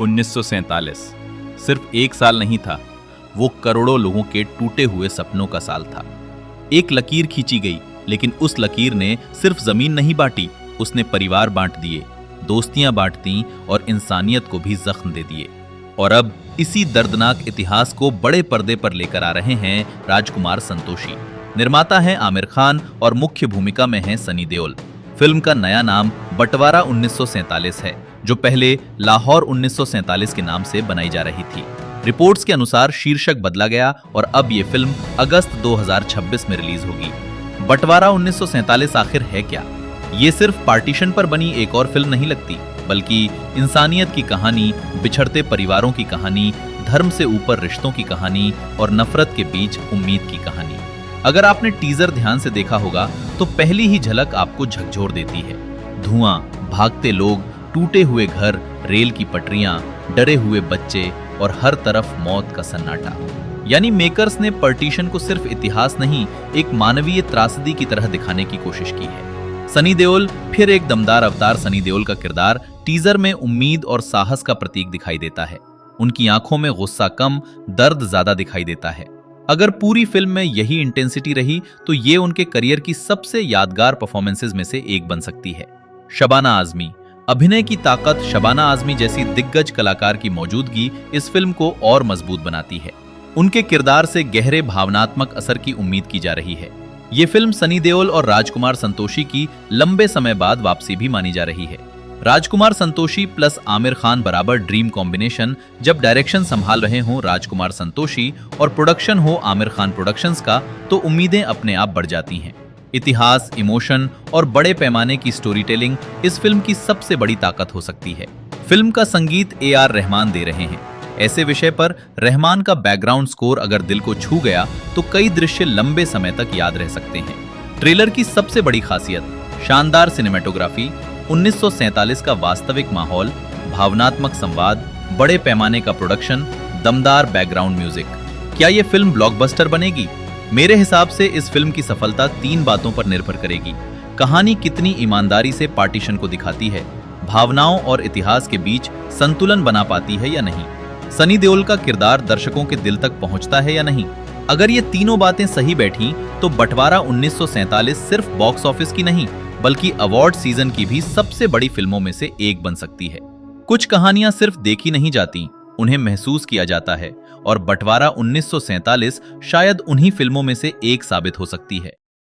1947 सिर्फ एक साल नहीं था, वो करोड़ों लोगों के टूटे हुए सपनों का साल था। एक लकीर खींची गई, लेकिन उस लकीर ने सिर्फ जमीन नहीं बांटी, उसने परिवार बांट दिए, दोस्तियां बांट दी और इंसानियत को भी जख्म दे दिए। और अब इसी दर्दनाक इतिहास को बड़े पर्दे पर लेकर आ रहे हैं राजकुमार संतोषी। निर्माता हैं आमिर खान और मुख्य भूमिका में हैं सनी देओल। फिल्म का नया नाम बंटवारा 1947 है, जो पहले लाहौर 1947 के नाम से बनाई जा रही थी। रिपोर्ट्स के अनुसार शीर्षक बदला गया और अब ये फिल्म अगस्त 2026 में रिलीज होगी। बंटवारा 1947 आखिर है क्या? ये सिर्फ पार्टीशन पर बनी एक और फिल्म नहीं लगती, बल्कि इंसानियत की कहानी, बिछड़ते परिवारों की कहानी, धर्म से ऊपर रिश्तों की कहानी और नफरत के बीच उम्मीद की कहानी। अगर आपने टीजर ध्यान से देखा होगा तो पहली ही झलक आपको झकझोर देती है। धुआं, भागते लोग, टूटे हुए घर, रेल की पटरियां, डरे हुए बच्चे और हर तरफ मौत का सन्नाटा। यानी मेकर्स ने पार्टीशन को सिर्फ इतिहास नहीं, एक मानवीय त्रासदी की तरह दिखाने की कोशिश की है। सनी देओल, फिर एक दमदार अवतार सनी देओल का किरदार टीजर में उम्मीद और साहस का प्रतीक दिखाई देता है। उनकी आंखों में गुस्सा कम, दर्द ज्यादा दिखाई देता है। अगर पूरी फिल्म में यही इंटेंसिटी रही तो ये उनके करियर की सबसे यादगार परफॉर्मेंसेज में से एक बन सकती है। शबाना आजमी, अभिनय की ताकत, शबाना आजमी जैसी दिग्गज कलाकार की मौजूदगी इस फिल्म को और मजबूत बनाती है। उनके किरदार से गहरे भावनात्मक असर की उम्मीद की जा रही है। ये फिल्म सनी देओल और राजकुमार संतोषी की लंबे समय बाद वापसी भी मानी जा रही है। राजकुमार संतोषी प्लस आमिर खान बराबर ड्रीम कॉम्बिनेशन। जब डायरेक्शन संभाल रहे हों राजकुमार संतोषी और प्रोडक्शन हो आमिर खान प्रोडक्शंस का, तो उम्मीदें अपने आप बढ़ जाती हैं। इतिहास, इमोशन और बड़े पैमाने की स्टोरी टेलिंग इस फिल्म की सबसे बड़ी ताकत हो सकती है। फिल्म का संगीत AR रहमान दे रहे हैं। ऐसे विषय पर रहमान का बैकग्राउंड स्कोर अगर दिल को छू गया तो कई दृश्य लंबे समय तक याद रह सकते हैं। ट्रेलर की सबसे बड़ी खासियत, शानदार सिनेमेटोग्राफी, 1947 का वास्तविक माहौल, भावनात्मक संवाद, बड़े पैमाने का प्रोडक्शन, दमदार बैकग्राउंड म्यूजिक। क्या ये फिल्म ब्लॉकबस्टर बनेगी? मेरे हिसाब से इस फिल्म की सफलता 3 बातों पर निर्भर करेगी। कहानी कितनी ईमानदारी से पार्टीशन को दिखाती है, भावनाओं और इतिहास के बीच संतुलन बना पाती है या नहीं, सनी देओल का किरदार दर्शकों के दिल तक पहुंचता है या नहीं। अगर ये तीनों बातें सही बैठी तो बंटवारा 1947 सिर्फ बॉक्स ऑफिस की नहीं, बल्कि अवार्ड सीजन की भी सबसे बड़ी फिल्मों में से एक बन सकती है। कुछ कहानियां सिर्फ देखी नहीं जाती, उन्हें महसूस किया जाता है, और बंटवारा 1947 शायद उन्हीं फिल्मों में से एक साबित हो सकती है।